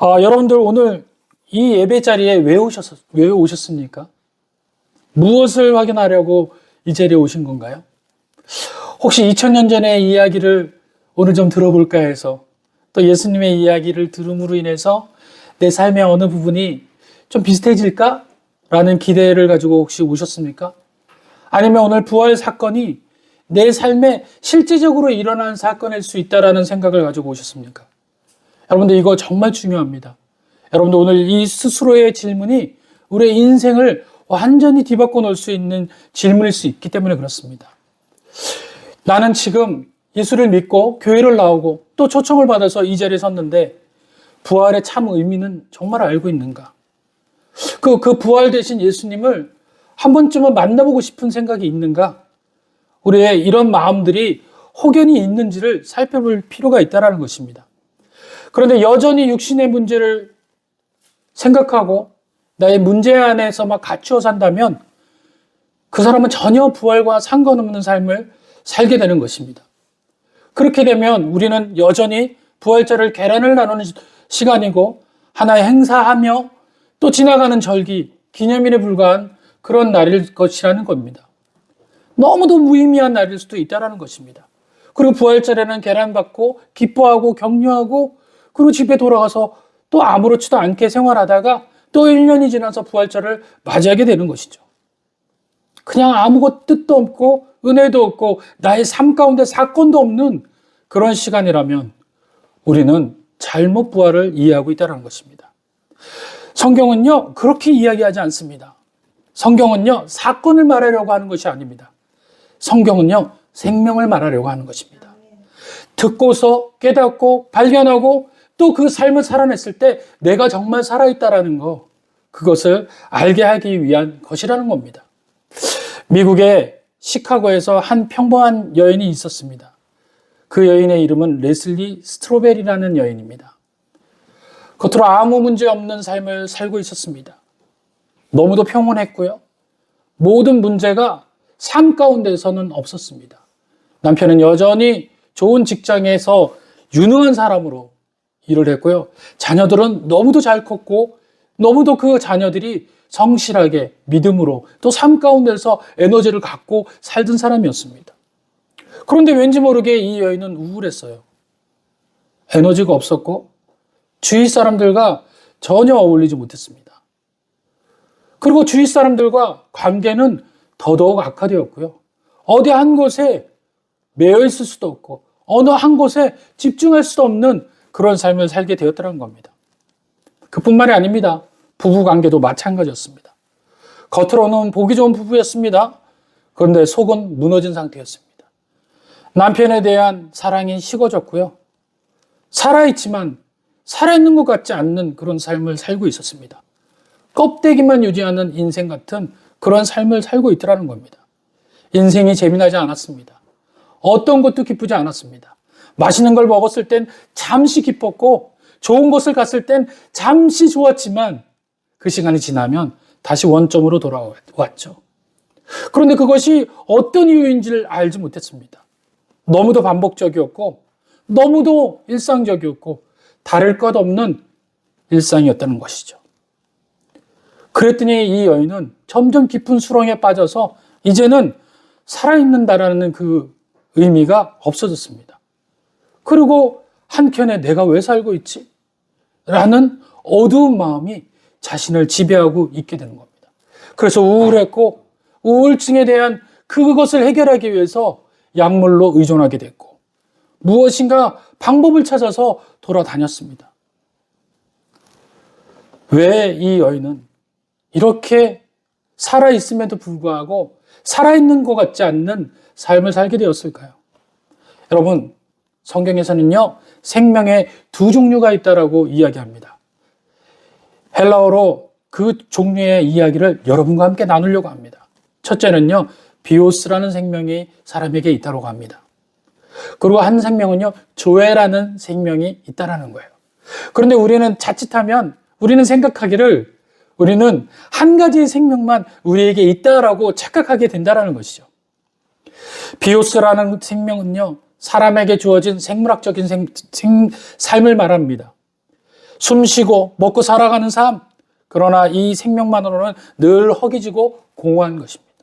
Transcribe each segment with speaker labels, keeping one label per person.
Speaker 1: 여러분들 오늘 이 예배 자리에 왜 오셨습니까? 무엇을 확인하려고 이 자리에 오신 건가요? 혹시 2000년 전의 이야기를 오늘 좀 들어볼까 해서, 또 예수님의 이야기를 들음으로 인해서 내 삶의 어느 부분이 좀 비슷해질까? 라는 기대를 가지고 혹시 오셨습니까? 아니면 오늘 부활 사건이 내 삶에 실제적으로 일어난 사건일 수 있다라는 생각을 가지고 오셨습니까? 여러분들 이거 정말 중요합니다. 여러분들 오늘 이 스스로의 질문이 우리의 인생을 완전히 뒤바꿔 놓을 수 있는 질문일 수 있기 때문에 그렇습니다. 나는 지금 예수를 믿고 교회를 나오고 또 초청을 받아서 이 자리에 섰는데 부활의 참 의미는 정말 알고 있는가? 그 부활 되신 예수님을 한 번쯤은 만나보고 싶은 생각이 있는가? 우리의 이런 마음들이 혹연히 있는지를 살펴볼 필요가 있다는 것입니다. 그런데 여전히 육신의 문제를 생각하고 나의 문제 안에서 막 갇혀 산다면 그 사람은 전혀 부활과 상관없는 삶을 살게 되는 것입니다. 그렇게 되면 우리는 여전히 부활절을 계란을 나누는 시간이고 하나의 행사하며 또 지나가는 절기, 기념일에 불과한 그런 날일 것이라는 겁니다. 너무도 무의미한 날일 수도 있다는 것입니다. 그리고 부활절에는 계란 받고 기뻐하고 격려하고 그리고 집에 돌아가서 또 아무렇지도 않게 생활하다가 또 1년이 지나서 부활절을 맞이하게 되는 것이죠. 그냥 아무것도 뜻도 없고 은혜도 없고 나의 삶 가운데 사건도 없는 그런 시간이라면 우리는 잘못 부활을 이해하고 있다는 것입니다. 성경은요, 그렇게 이야기하지 않습니다. 성경은요, 사건을 말하려고 하는 것이 아닙니다. 성경은요, 생명을 말하려고 하는 것입니다. 듣고서 깨닫고 발견하고 또 그 삶을 살아냈을 때 내가 정말 살아있다라는 거, 그것을 알게 하기 위한 것이라는 겁니다. 미국의 시카고에서 한 평범한 여인이 있었습니다. 그 여인의 이름은 레슬리 스트로벨이라는 여인입니다. 겉으로 아무 문제 없는 삶을 살고 있었습니다. 너무도 평온했고요. 모든 문제가 삶 가운데서는 없었습니다. 남편은 여전히 좋은 직장에서 유능한 사람으로 일을 했고요. 자녀들은 너무도 잘 컸고 너무도 그 자녀들이 성실하게 믿음으로 또 삶 가운데서 에너지를 갖고 살던 사람이었습니다. 그런데 왠지 모르게 이 여인은 우울했어요. 에너지가 없었고 주위 사람들과 전혀 어울리지 못했습니다. 그리고 주위 사람들과 관계는 더더욱 악화되었고요. 어디 한 곳에 매여 있을 수도 없고 어느 한 곳에 집중할 수도 없는 그런 삶을 살게 되었다는 겁니다. 그뿐만이 아닙니다. 부부관계도 마찬가지였습니다. 겉으로는 보기 좋은 부부였습니다. 그런데 속은 무너진 상태였습니다. 남편에 대한 사랑이 식어졌고요. 살아있지만 살아있는 것 같지 않는 그런 삶을 살고 있었습니다. 껍데기만 유지하는 인생 같은 그런 삶을 살고 있더라는 겁니다. 인생이 재미나지 않았습니다. 어떤 것도 기쁘지 않았습니다. 맛있는 걸 먹었을 땐 잠시 기뻤고 좋은 곳을 갔을 땐 잠시 좋았지만 그 시간이 지나면 다시 원점으로 돌아왔죠. 그런데 그것이 어떤 이유인지를 알지 못했습니다. 너무도 반복적이었고 너무도 일상적이었고 다를 것 없는 일상이었다는 것이죠. 그랬더니 이 여인은 점점 깊은 수렁에 빠져서 이제는 살아있는다라는 그 의미가 없어졌습니다. 그리고 한켠에 내가 왜 살고 있지? 라는 어두운 마음이 자신을 지배하고 있게 되는 겁니다. 그래서 우울했고 우울증에 대한 그것을 해결하기 위해서 약물로 의존하게 됐고 무엇인가 방법을 찾아서 돌아다녔습니다. 왜 이 여인은 이렇게 살아있음에도 불구하고 살아있는 것 같지 않는 삶을 살게 되었을까요? 여러분, 성경에서는요, 생명의 두 종류가 있다라고 이야기합니다. 헬라어로 그 종류의 이야기를 여러분과 함께 나누려고 합니다. 첫째는요, 비오스라는 생명이 사람에게 있다고 합니다. 그리고 한 생명은요, 조에라는 생명이 있다라는 거예요. 그런데 우리는 자칫하면 우리는 생각하기를 우리는 한 가지의 생명만 우리에게 있다라고 착각하게 된다라는 것이죠. 비오스라는 생명은요, 사람에게 주어진 생물학적인 삶을 말합니다. 숨쉬고 먹고 살아가는 삶. 그러나 이 생명만으로는 늘 허기지고 공허한 것입니다.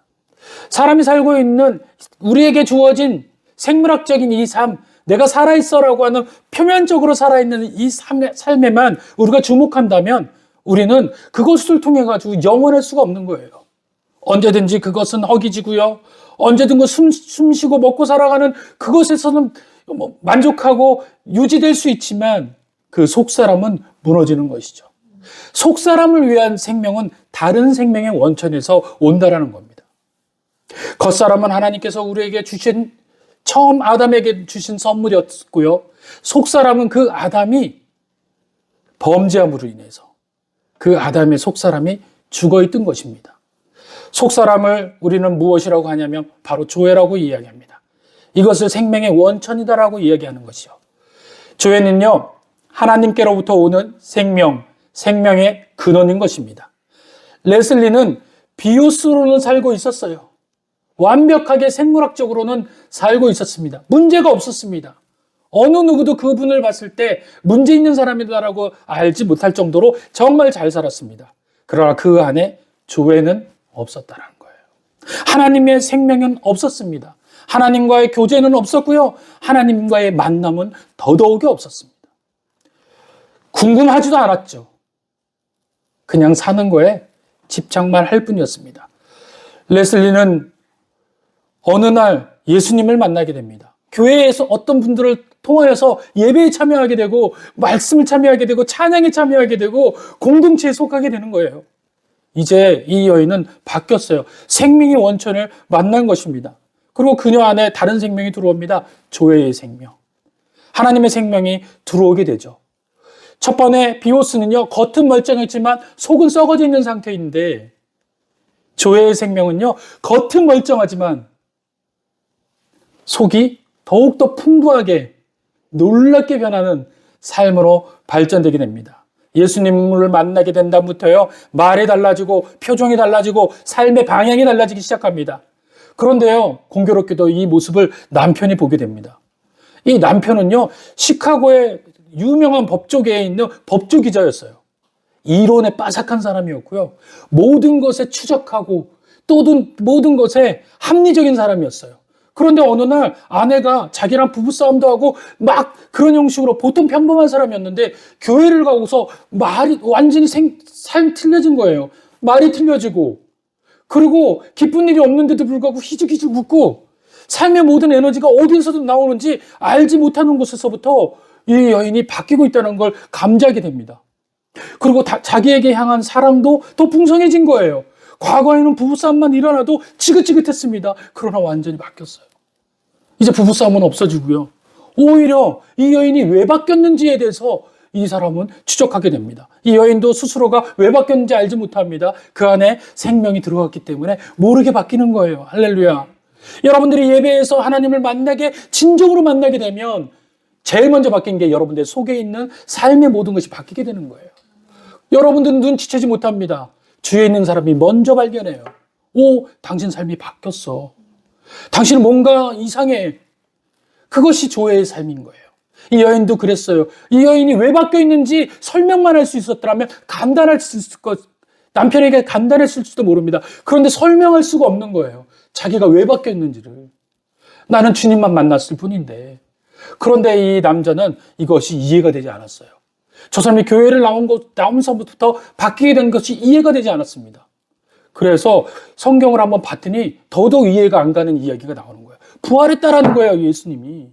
Speaker 1: 사람이 살고 있는 우리에게 주어진 생물학적인 이 삶, 내가 살아있어라고 하는 표면적으로 살아있는 이 삶에만 우리가 주목한다면 우리는 그것을 통해 가지고 영원할 수가 없는 거예요. 언제든지 그것은 허기지고요. 언제든 숨쉬고 먹고 살아가는 그것에서는 만족하고 유지될 수 있지만 그 속사람은 무너지는 것이죠. 속사람을 위한 생명은 다른 생명의 원천에서 온다라는 겁니다. 겉사람은 하나님께서 우리에게 주신 처음 아담에게 주신 선물이었고요. 속사람은 그 아담이 범죄함으로 인해서 그 아담의 속사람이 죽어있던 것입니다. 속사람을 우리는 무엇이라고 하냐면 바로 조회라고 이야기합니다. 이것을 생명의 원천이다라고 이야기하는 것이요. 조회는요, 하나님께로부터 오는 생명의 근원인 것입니다. 레슬리는 비오스로는 살고 있었어요. 완벽하게 생물학적으로는 살고 있었습니다. 문제가 없었습니다. 어느 누구도 그분을 봤을 때 문제 있는 사람이다라고 알지 못할 정도로 정말 잘 살았습니다. 그러나 그 안에 조회는 없었다는 거예요. 하나님의 생명은 없었습니다. 하나님과의 교제는 없었고요. 하나님과의 만남은 더더욱이 없었습니다. 궁금하지도 않았죠. 그냥 사는 거에 집착만 할 뿐이었습니다. 레슬리는 어느 날 예수님을 만나게 됩니다. 교회에서 어떤 분들을 통하여서 예배에 참여하게 되고 말씀을 참여하게 되고 찬양에 참여하게 되고 공동체에 속하게 되는 거예요. 이제 이 여인은 바뀌었어요. 생명의 원천을 만난 것입니다. 그리고 그녀 안에 다른 생명이 들어옵니다. 조회의 생명. 하나님의 생명이 들어오게 되죠. 첫 번에 비오스는요, 겉은 멀쩡했지만 속은 썩어져 있는 상태인데 조회의 생명은요, 겉은 멀쩡하지만 속이 더욱더 풍부하게 놀랍게 변하는 삶으로 발전되게 됩니다. 예수님을 만나게 된 다음부터요, 말이 달라지고 표정이 달라지고 삶의 방향이 달라지기 시작합니다. 그런데요, 공교롭게도 이 모습을 남편이 보게 됩니다. 이 남편은요, 시카고의 유명한 법조계에 있는 법조 기자였어요. 이론에 빠삭한 사람이었고요. 모든 것에 추적하고 또 모든 것에 합리적인 사람이었어요. 그런데 어느 날 아내가 자기랑 부부싸움도 하고 막 그런 형식으로 보통 평범한 사람이었는데 교회를 가고서 말이 완전히 삶이 틀려진 거예요. 말이 틀려지고 그리고 기쁜 일이 없는데도 불구하고 희죽희죽 웃고 삶의 모든 에너지가 어디서도 나오는지 알지 못하는 곳에서부터 이 여인이 바뀌고 있다는 걸 감지하게 됩니다. 그리고 자기에게 향한 사랑도 더 풍성해진 거예요. 과거에는 부부싸움만 일어나도 지긋지긋했습니다. 그러나 완전히 바뀌었어요. 이제 부부싸움은 없어지고요. 오히려 이 여인이 왜 바뀌었는지에 대해서 이 사람은 추적하게 됩니다. 이 여인도 스스로가 왜 바뀌었는지 알지 못합니다. 그 안에 생명이 들어갔기 때문에 모르게 바뀌는 거예요. 할렐루야. 여러분들이 예배에서 하나님을 진정으로 만나게 되면 제일 먼저 바뀐 게 여러분들 속에 있는 삶의 모든 것이 바뀌게 되는 거예요. 여러분들은 눈치채지 못합니다. 주위에 있는 사람이 먼저 발견해요. 오, 당신 삶이 바뀌었어. 당신은 뭔가 이상해. 그것이 조회의 삶인 거예요. 이 여인도 그랬어요. 이 여인이 왜 바뀌어 있는지 설명만 할 수 있었더라면 남편에게 간단했을지도 모릅니다. 그런데 설명할 수가 없는 거예요. 자기가 왜 바뀌어 있는지를. 나는 주님만 만났을 뿐인데. 그런데 이 남자는 이것이 이해가 되지 않았어요. 저 사람이 교회를 나오면서부터 바뀌게 된 것이 이해가 되지 않았습니다. 그래서 성경을 한번 봤더니 더더욱 이해가 안 가는 이야기가 나오는 거예요. 부활했다라는 거예요, 예수님이.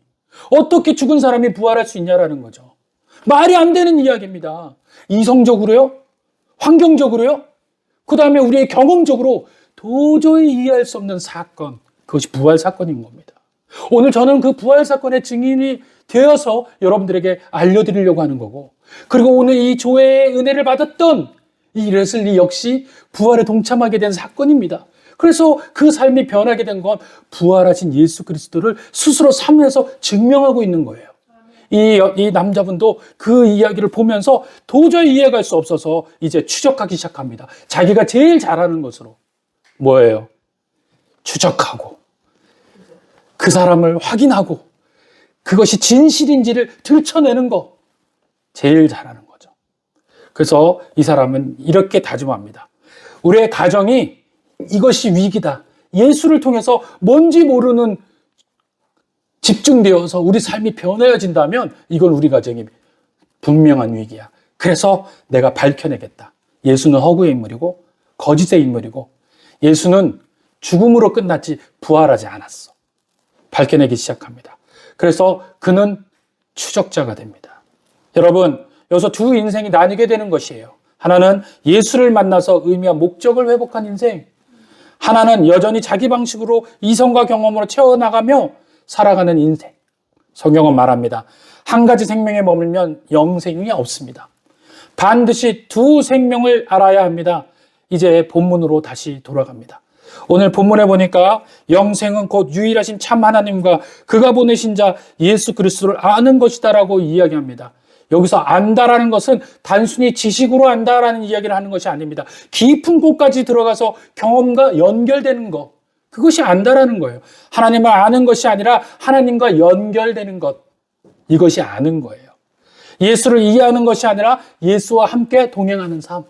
Speaker 1: 어떻게 죽은 사람이 부활할 수 있냐라는 거죠. 말이 안 되는 이야기입니다. 이성적으로요, 환경적으로요, 그 다음에 우리의 경험적으로 도저히 이해할 수 없는 사건, 그것이 부활 사건인 겁니다. 오늘 저는 그 부활 사건의 증인이 되어서 여러분들에게 알려드리려고 하는 거고, 그리고 오늘 이 조회의 은혜를 받았던 이 레슬리 역시 부활에 동참하게 된 사건입니다. 그래서 그 삶이 변하게 된 건 부활하신 예수 그리스도를 스스로 삶에서 증명하고 있는 거예요. 이 남자분도 그 이야기를 보면서 도저히 이해할 수 없어서 이제 추적하기 시작합니다. 자기가 제일 잘하는 것으로. 뭐예요? 추적하고 그 사람을 확인하고 그것이 진실인지를 들춰내는 거 제일 잘하는 거죠. 그래서 이 사람은 이렇게 다짐합니다. 우리의 가정이 이것이 위기다. 예수를 통해서 뭔지 모르는 집중되어서 우리 삶이 변해진다면 이건 우리 가정이 분명한 위기야. 그래서 내가 밝혀내겠다. 예수는 허구의 인물이고 거짓의 인물이고 예수는 죽음으로 끝났지 부활하지 않았어. 밝혀내기 시작합니다. 그래서 그는 추적자가 됩니다. 여러분, 여기서 두 인생이 나뉘게 되는 것이에요. 하나는 예수를 만나서 의미와 목적을 회복한 인생, 하나는 여전히 자기 방식으로 이성과 경험으로 채워나가며 살아가는 인생. 성경은 말합니다. 한 가지 생명에 머물면 영생이 없습니다. 반드시 두 생명을 알아야 합니다. 이제 본문으로 다시 돌아갑니다. 오늘 본문에 보니까 영생은 곧 유일하신 참 하나님과 그가 보내신 자 예수 그리스도를 아는 것이다라고 이야기합니다. 여기서 안다라는 것은 단순히 지식으로 안다라는 이야기를 하는 것이 아닙니다. 깊은 곳까지 들어가서 경험과 연결되는 것, 그것이 안다라는 거예요. 하나님을 아는 것이 아니라 하나님과 연결되는 것, 이것이 아는 거예요. 예수를 이해하는 것이 아니라 예수와 함께 동행하는 삶,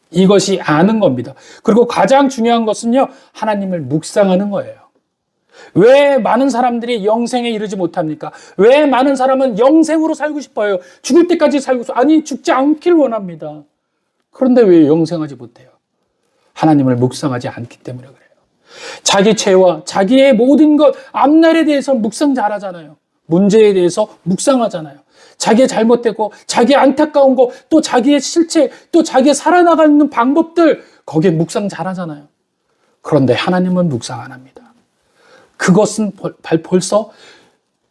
Speaker 1: 이것이 아는 겁니다. 그리고 가장 중요한 것은요, 하나님을 묵상하는 거예요. 왜 많은 사람들이 영생에 이르지 못합니까? 왜 많은 사람은 영생으로 살고 싶어요? 죽을 때까지 살고 싶어요. 아니, 죽지 않길 원합니다. 그런데 왜 영생하지 못해요? 하나님을 묵상하지 않기 때문에 그래요. 자기 죄와 자기의 모든 것, 앞날에 대해서 묵상 잘하잖아요. 문제에 대해서 묵상하잖아요. 자기의 잘못되고 자기의 안타까운 거, 또 자기의 실체, 또 자기의 살아나가는 방법들, 거기에 묵상 잘하잖아요. 그런데 하나님은 묵상 안 합니다. 그것은 벌써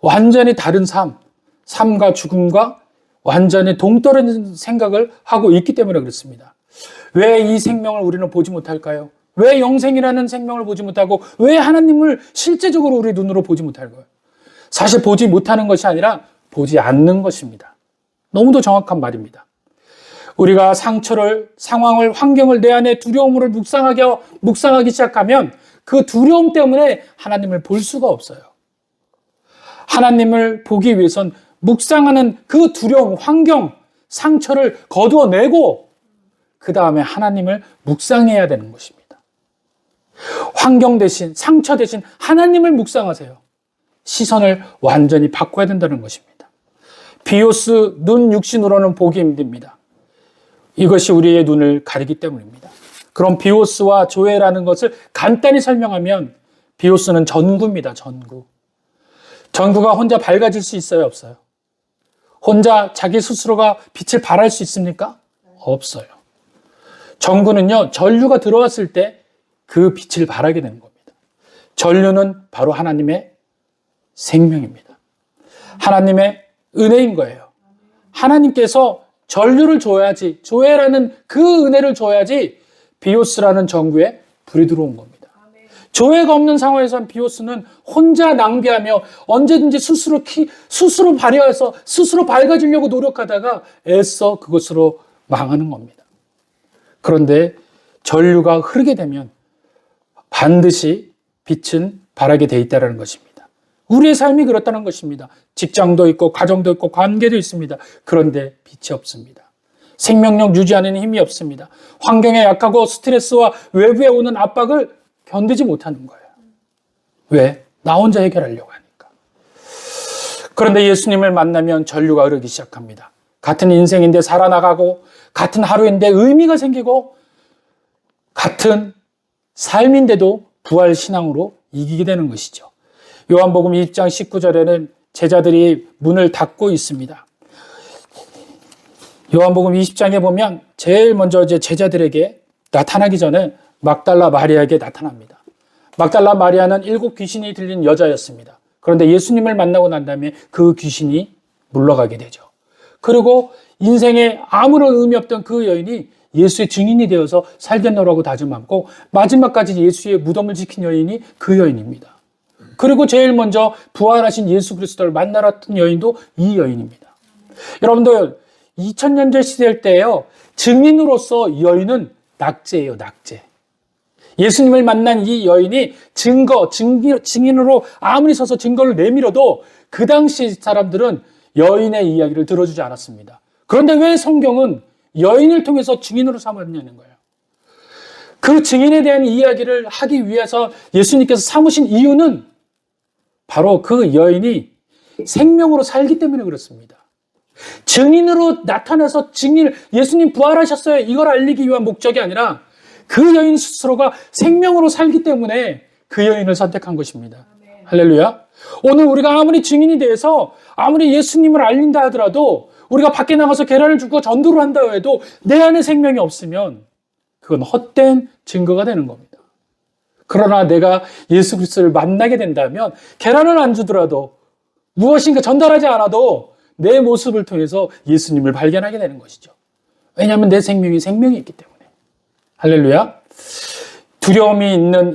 Speaker 1: 완전히 다른 삶과 죽음과 완전히 동떨어진 생각을 하고 있기 때문에 그렇습니다. 왜 이 생명을 우리는 보지 못할까요? 왜 영생이라는 생명을 보지 못하고 왜 하나님을 실제적으로 우리 눈으로 보지 못할까요? 사실 보지 못하는 것이 아니라 보지 않는 것입니다. 너무도 정확한 말입니다. 우리가 상처를, 상황을, 환경을 내 안에 두려움으로 묵상하기 시작하면 그 두려움 때문에 하나님을 볼 수가 없어요. 하나님을 보기 위해선 묵상하는 그 두려움, 환경, 상처를 거두어내고 그 다음에 하나님을 묵상해야 되는 것입니다. 환경 대신, 상처 대신 하나님을 묵상하세요. 시선을 완전히 바꿔야 된다는 것입니다. 비오스 눈 육신으로는 보기 힘듭니다. 이것이 우리의 눈을 가리기 때문입니다. 그럼 비오스와 조회라는 것을 간단히 설명하면 비오스는 전구입니다. 전구. 전구가 혼자 밝아질 수 있어요? 없어요? 혼자 자기 스스로가 빛을 발할 수 있습니까? 없어요. 전구는요, 전류가 들어왔을 때 그 빛을 발하게 되는 겁니다. 전류는 바로 하나님의 생명입니다. 하나님의 은혜인 거예요. 하나님께서 전류를 줘야지, 조회라는 그 은혜를 줘야지 비오스라는 전구에 불이 들어온 겁니다. 조회가 없는 상황에서는 비오스는 혼자 낭비하며 언제든지 스스로 발휘해서 스스로 밝아지려고 노력하다가 애써 그것으로 망하는 겁니다. 그런데 전류가 흐르게 되면 반드시 빛은 발하게 돼 있다는 것입니다. 우리의 삶이 그렇다는 것입니다. 직장도 있고 가정도 있고 관계도 있습니다. 그런데 빛이 없습니다. 생명력 유지하는 힘이 없습니다. 환경에 약하고 스트레스와 외부에 오는 압박을 견디지 못하는 거예요. 왜? 나 혼자 해결하려고 하니까. 그런데 예수님을 만나면 전류가 흐르기 시작합니다. 같은 인생인데 살아나가고 같은 하루인데 의미가 생기고 같은 삶인데도 부활 신앙으로 이기게 되는 것이죠. 요한복음 20장 19절에는 제자들이 문을 닫고 있습니다. 요한복음 20장에 보면 제일 먼저 이제 제자들에게 나타나기 전에 막달라 마리아에게 나타납니다. 막달라 마리아는 7 귀신이 들린 여자였습니다. 그런데 예수님을 만나고 난 다음에 그 귀신이 물러가게 되죠. 그리고 인생에 아무런 의미 없던 그 여인이 예수의 증인이 되어서 살겠노라고 다짐하고 마지막까지 예수의 무덤을 지킨 여인이 그 여인입니다. 그리고 제일 먼저 부활하신 예수 그리스도를 만나러 왔던 여인도 이 여인입니다. 여러분들 2000년전 시대 때요, 증인으로서 이 여인은 낙제예요. 낙제. 예수님을 만난 이 여인이 증인으로 아무리 서서 증거를 내밀어도 그 당시 사람들은 여인의 이야기를 들어주지 않았습니다. 그런데 왜 성경은 여인을 통해서 증인으로 삼았냐는 거예요. 그 증인에 대한 이야기를 하기 위해서 예수님께서 삼으신 이유는 바로 그 여인이 생명으로 살기 때문에 그렇습니다. 증인으로 나타나서 예수님 부활하셨어요, 이걸 알리기 위한 목적이 아니라 그 여인 스스로가 생명으로 살기 때문에 그 여인을 선택한 것입니다. 할렐루야. 오늘 우리가 아무리 증인이 돼서 아무리 예수님을 알린다 하더라도, 우리가 밖에 나가서 계란을 주고 전도를 한다 해도 내 안에 생명이 없으면 그건 헛된 증거가 되는 겁니다. 그러나 내가 예수 그리스도를 만나게 된다면 계란을 안 주더라도, 무엇인가 전달하지 않아도 내 모습을 통해서 예수님을 발견하게 되는 것이죠. 왜냐하면 내 생명이 있기 때문에. 할렐루야. 두려움이 있는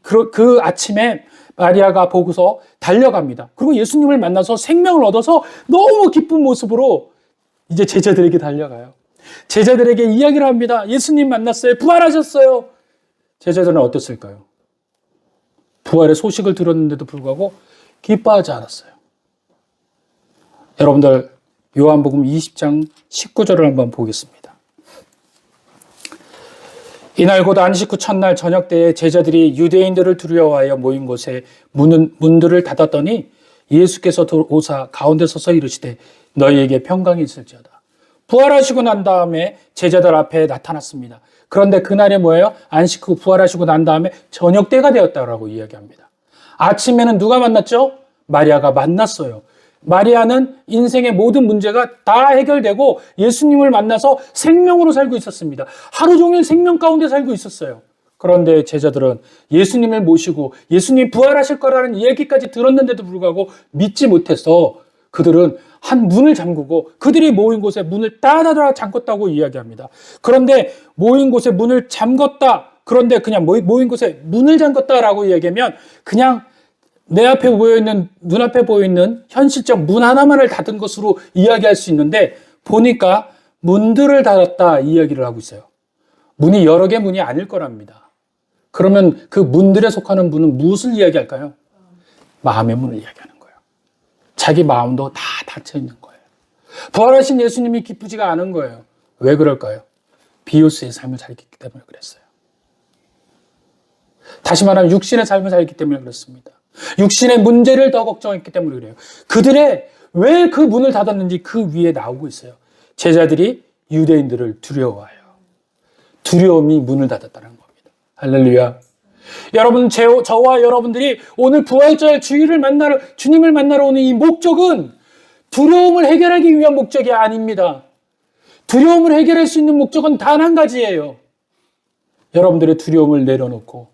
Speaker 1: 그 아침에 마리아가 보고서 달려갑니다. 그리고 예수님을 만나서 생명을 얻어서 너무 기쁜 모습으로 이제 제자들에게 달려가요. 제자들에게 이야기를 합니다. 예수님 만났어요. 부활하셨어요. 제자들은 어땠을까요? 부활의 소식을 들었는데도 불구하고 기뻐하지 않았어요. 여러분들, 요한복음 20장 19절을 한번 보겠습니다. 이날 곧 안식 후 첫날 저녁 때에 제자들이 유대인들을 두려워하여 모인 곳에 문들을 닫았더니 예수께서 오사 가운데 서서 이르시되 너희에게 평강이 있을지어다. 부활하시고 난 다음에 제자들 앞에 나타났습니다. 그런데 그날이 뭐예요? 안식 후 부활하시고 난 다음에 저녁 때가 되었다라고 이야기합니다. 아침에는 누가 만났죠? 마리아가 만났어요. 마리아는 인생의 모든 문제가 다 해결되고 예수님을 만나서 생명으로 살고 있었습니다. 하루 종일 생명 가운데 살고 있었어요. 그런데 제자들은 예수님을 모시고 예수님이 부활하실 거라는 얘기까지 들었는데도 불구하고 믿지 못해서 그들은 한 문을 잠그고 그들이 모인 곳에 문을 따다다다 잠궜다고 이야기합니다. 그런데 모인 곳에 문을 잠궜다. 그런데 그냥 모인 곳에 문을 잠궜다라고 이야기하면 그냥 눈앞에 보이는 현실적 문 하나만을 닫은 것으로 이야기할 수 있는데, 보니까 문들을 닫았다 이야기를 하고 있어요. 문이 여러 개 문이 아닐 거랍니다. 그러면 그 문들에 속하는 문은 무엇을 이야기할까요? 마음의 문을 이야기하는 거예요. 자기 마음도 다 닫혀 있는 거예요. 부활하신 예수님이 기쁘지가 않은 거예요. 왜 그럴까요? 비오스의 삶을 살기 때문에 그랬어요. 다시 말하면 육신의 삶을 살기 때문에 그렇습니다. 육신의 문제를 더 걱정했기 때문에 그래요. 그들의 왜 그 문을 닫았는지 그 위에 나오고 있어요. 제자들이 유대인들을 두려워해요. 두려움이 문을 닫았다는 겁니다. 할렐루야. 여러분, 저와 여러분들이 오늘 부활절 주님을 만나러 오는 이 목적은 두려움을 해결하기 위한 목적이 아닙니다. 두려움을 해결할 수 있는 목적은 단 한 가지예요. 여러분들의 두려움을 내려놓고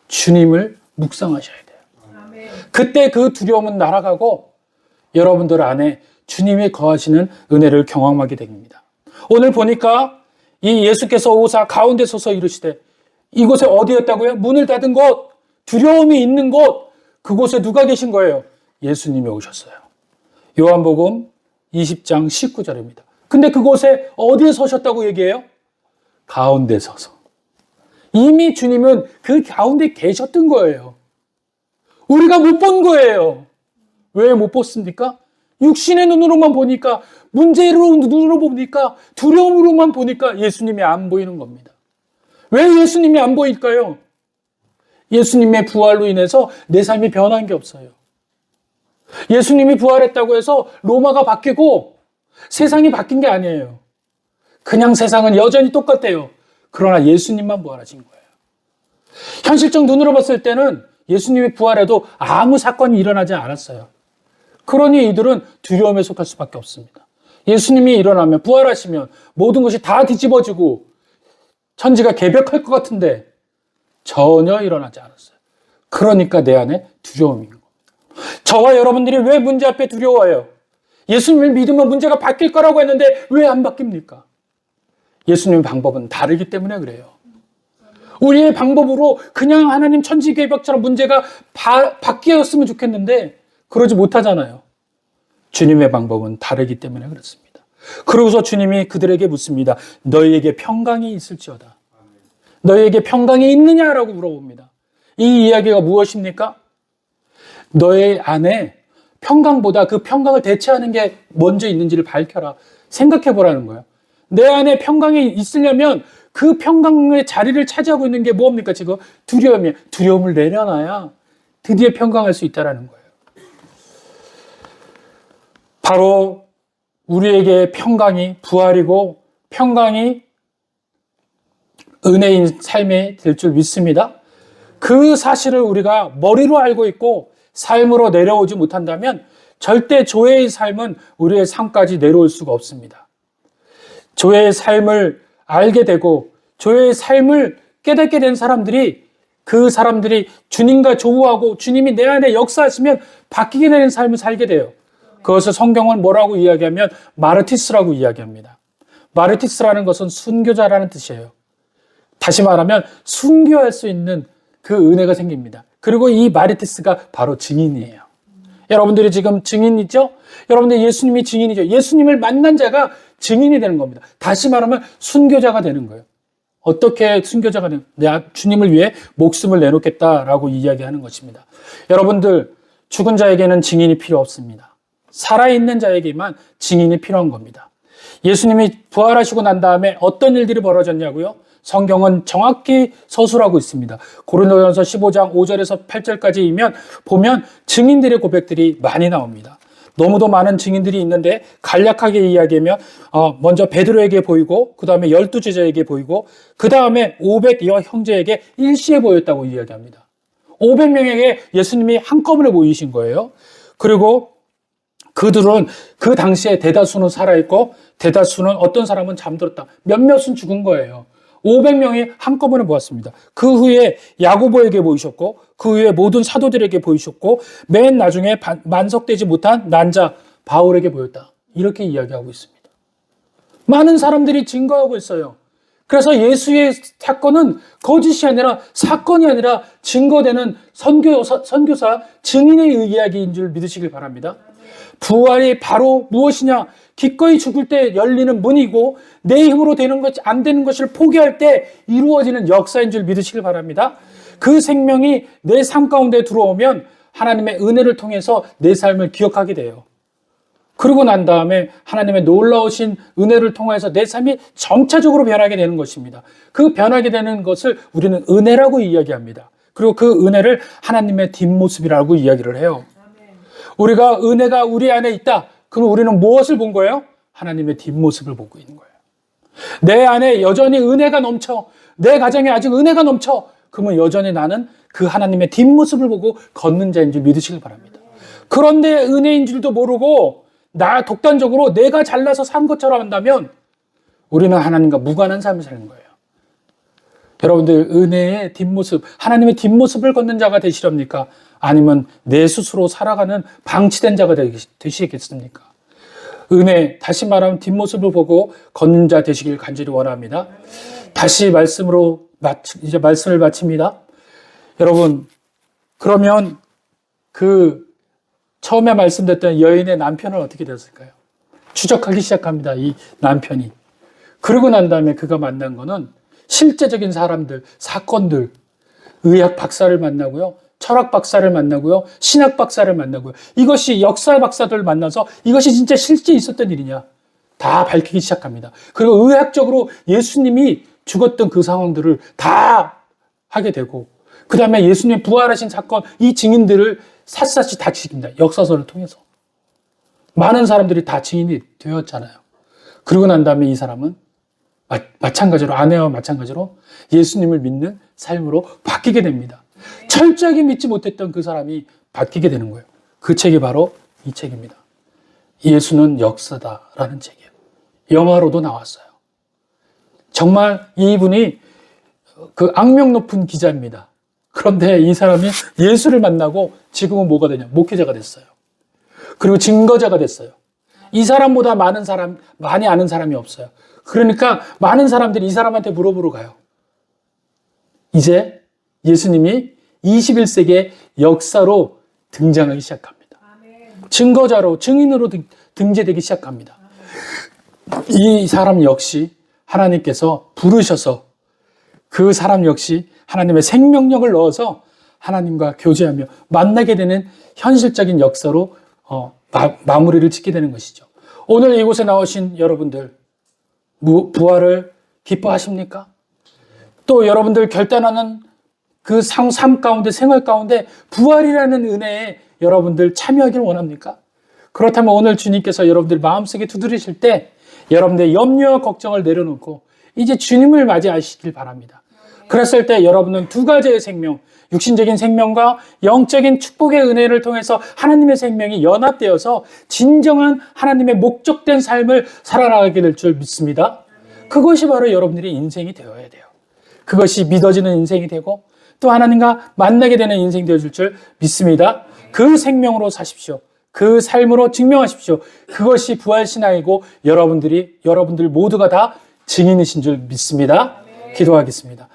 Speaker 1: 주님을 묵상하셔야 돼요. 그때 그 두려움은 날아가고 여러분들 안에 주님이 거하시는 은혜를 경험하게 됩니다. 오늘 보니까 이 예수께서 오사 가운데 서서 이르시되, 이곳에 어디였다고요? 문을 닫은 곳, 두려움이 있는 곳, 그곳에 누가 계신 거예요? 예수님이 오셨어요. 요한복음 20장 19절입니다. 근데 그곳에 어디에 서셨다고 얘기해요? 가운데 서서. 이미 주님은 그 가운데 계셨던 거예요. 우리가 못 본 거예요. 왜 못 봤습니까? 육신의 눈으로만 보니까, 문제로 눈으로 보니까, 두려움으로만 보니까 예수님이 안 보이는 겁니다. 왜 예수님이 안 보일까요? 예수님의 부활로 인해서 내 삶이 변한 게 없어요. 예수님이 부활했다고 해서 로마가 바뀌고 세상이 바뀐 게 아니에요. 그냥 세상은 여전히 똑같아요. 그러나 예수님만 부활하신 거예요. 현실적 눈으로 봤을 때는 예수님이 부활해도 아무 사건이 일어나지 않았어요. 그러니 이들은 두려움에 속할 수밖에 없습니다. 예수님이 일어나면, 부활하시면 모든 것이 다 뒤집어지고 천지가 개벽할 것 같은데 전혀 일어나지 않았어요. 그러니까 내 안에 두려움인 겁니다. 저와 여러분들이 왜 문제 앞에 두려워해요? 예수님을 믿으면 문제가 바뀔 거라고 했는데 왜 안 바뀝니까? 예수님의 방법은 다르기 때문에 그래요. 우리의 방법으로 그냥 하나님 천지개벽처럼 문제가 바뀌었으면 좋겠는데 그러지 못하잖아요. 주님의 방법은 다르기 때문에 그렇습니다. 그러고서 주님이 그들에게 묻습니다. 너희에게 평강이 있을지어다. 너희에게 평강이 있느냐라고 물어봅니다. 이 이야기가 무엇입니까? 너의 안에 평강보다 그 평강을 대체하는 게 먼저 있는지를 밝혀라. 생각해 보라는 거예요. 내 안에 평강이 있으려면 그 평강의 자리를 차지하고 있는 게 뭡니까? 지금 두려움이에요. 두려움을 내려놔야 드디어 평강할 수 있다는 거예요. 바로 우리에게 평강이 부활이고 평강이 은혜인 삶이 될 줄 믿습니다. 그 사실을 우리가 머리로 알고 있고 삶으로 내려오지 못한다면 절대 조회의 삶은 우리의 삶까지 내려올 수가 없습니다. 조회의 삶을 알게 되고 조회의 삶을 깨닫게 된 사람들이 그 사람들이 주님과 조우하고 주님이 내 안에 역사하시면 바뀌게 되는 삶을 살게 돼요. 그것을 성경은 뭐라고 이야기하면 마르티스라고 이야기합니다. 마르티스라는 것은 순교자라는 뜻이에요. 다시 말하면 순교할 수 있는 그 은혜가 생깁니다. 그리고 이 마르티스가 바로 증인이에요. 여러분들이 지금 증인이죠? 여러분들 예수님이 증인이죠? 예수님을 만난 자가 증인이 되는 겁니다. 다시 말하면 순교자가 되는 거예요. 어떻게 순교자가 되는 거예요? 내가 주님을 위해 목숨을 내놓겠다라고 이야기하는 것입니다. 여러분들 죽은 자에게는 증인이 필요 없습니다. 살아있는 자에게만 증인이 필요한 겁니다. 예수님이 부활하시고 난 다음에 어떤 일들이 벌어졌냐고요? 성경은 정확히 서술하고 있습니다. 고린도전서 15장 5절에서 8절까지 보면 증인들의 고백들이 많이 나옵니다. 너무도 많은 증인들이 있는데 간략하게 이야기하면 먼저 베드로에게 보이고 그 다음에 12제자에게 보이고 그 다음에 500여 형제에게 일시에 보였다고 이야기합니다. 500명에게 예수님이 한꺼번에 보이신 거예요. 그리고 그들은 그 당시에 대다수는 살아있고 대다수는 어떤 사람은 잠들었다. 몇몇은 죽은 거예요. 500명이 한꺼번에 보았습니다. 그 후에 야고보에게 보이셨고 그 후에 모든 사도들에게 보이셨고 맨 나중에 만석되지 못한 난자 바울에게 보였다. 이렇게 이야기하고 있습니다. 많은 사람들이 증거하고 있어요. 그래서 예수의 사건은 거짓이 아니라 사건이 아니라 증거되는 선교사 증인의 이야기인 줄 믿으시길 바랍니다. 부활이 바로 무엇이냐? 기꺼이 죽을 때 열리는 문이고 내 힘으로 되는 것, 안 되는 것을 포기할 때 이루어지는 역사인 줄 믿으시길 바랍니다. 그 생명이 내 삶 가운데 들어오면 하나님의 은혜를 통해서 내 삶을 기억하게 돼요. 그러고 난 다음에 하나님의 놀라우신 은혜를 통해서 내 삶이 점차적으로 변하게 되는 것입니다. 그 변하게 되는 것을 우리는 은혜라고 이야기합니다. 그리고 그 은혜를 하나님의 뒷모습이라고 이야기를 해요. 우리가 은혜가 우리 안에 있다. 그럼 우리는 무엇을 본 거예요? 하나님의 뒷모습을 보고 있는 거예요. 내 안에 여전히 은혜가 넘쳐. 내 가정에 아직 은혜가 넘쳐. 그러면 여전히 나는 그 하나님의 뒷모습을 보고 걷는 자인 줄 믿으시길 바랍니다. 그런데 은혜인 줄도 모르고 나 독단적으로 내가 잘나서 산 것처럼 한다면 우리는 하나님과 무관한 삶을 사는 거예요. 여러분들 은혜의 뒷모습, 하나님의 뒷모습을 걷는 자가 되시렵니까? 아니면 내 스스로 살아가는 방치된 자가 되시겠습니까? 은혜, 다시 말하면 뒷모습을 보고 걷는 자 되시길 간절히 원합니다. 다시 이제 말씀을 마칩니다. 여러분, 그러면 그 처음에 말씀드렸던 여인의 남편은 어떻게 됐을까요? 추적하기 시작합니다. 이 남편이. 그러고 난 다음에 그가 만난 거는 실제적인 사람들, 사건들, 의학 박사를 만나고요. 철학 박사를 만나고요. 신학 박사를 만나고요. 이것이 역사 박사들을 만나서 이것이 진짜 실제 있었던 일이냐. 다 밝히기 시작합니다. 그리고 의학적으로 예수님이 죽었던 그 상황들을 다 하게 되고 그 다음에 예수님 부활하신 사건, 이 증인들을 샅샅이 다 지킵니다. 역사서를 통해서. 많은 사람들이 다 증인이 되었잖아요. 그러고 난 다음에 이 사람은 마찬가지로 아내와 마찬가지로 예수님을 믿는 삶으로 바뀌게 됩니다. 철저하게 믿지 못했던 그 사람이 바뀌게 되는 거예요. 그 책이 바로 이 책입니다. 예수는 역사다라는 책이에요. 영화로도 나왔어요. 정말 이분이 그 악명 높은 기자입니다. 그런데 이 사람이 예수를 만나고 지금은 뭐가 되냐? 목회자가 됐어요. 그리고 증거자가 됐어요. 이 사람보다 많이 아는 사람이 없어요. 그러니까 많은 사람들이 이 사람한테 물어보러 가요. 이제 예수님이 21세기의 역사로 등장하기 시작합니다. 증거자로, 증인으로 등재되기 시작합니다. 이 사람 역시 하나님께서 부르셔서 그 사람 역시 하나님의 생명력을 넣어서 하나님과 교제하며 만나게 되는 현실적인 역사로 마무리를 짓게 되는 것이죠. 오늘 이곳에 나오신 여러분들, 부활을 기뻐하십니까? 또 여러분들 결단하는 그 삶 가운데, 생활 가운데 부활이라는 은혜에 여러분들 참여하기를 원합니까? 그렇다면 오늘 주님께서 여러분들 마음속에 두드리실 때 여러분들의 염려와 걱정을 내려놓고 이제 주님을 맞이하시길 바랍니다. 그랬을 때 여러분은 두 가지의 생명, 육신적인 생명과 영적인 축복의 은혜를 통해서 하나님의 생명이 연합되어서 진정한 하나님의 목적된 삶을 살아나가게 될 줄 믿습니다. 그것이 바로 여러분들의 인생이 되어야 돼요. 그것이 믿어지는 인생이 되고 또 하나님과 만나게 되는 인생이 되어줄 줄 믿습니다. 그 생명으로 사십시오. 그 삶으로 증명하십시오. 그것이 부활신앙이고 여러분들 모두가 다 증인이신 줄 믿습니다. 기도하겠습니다.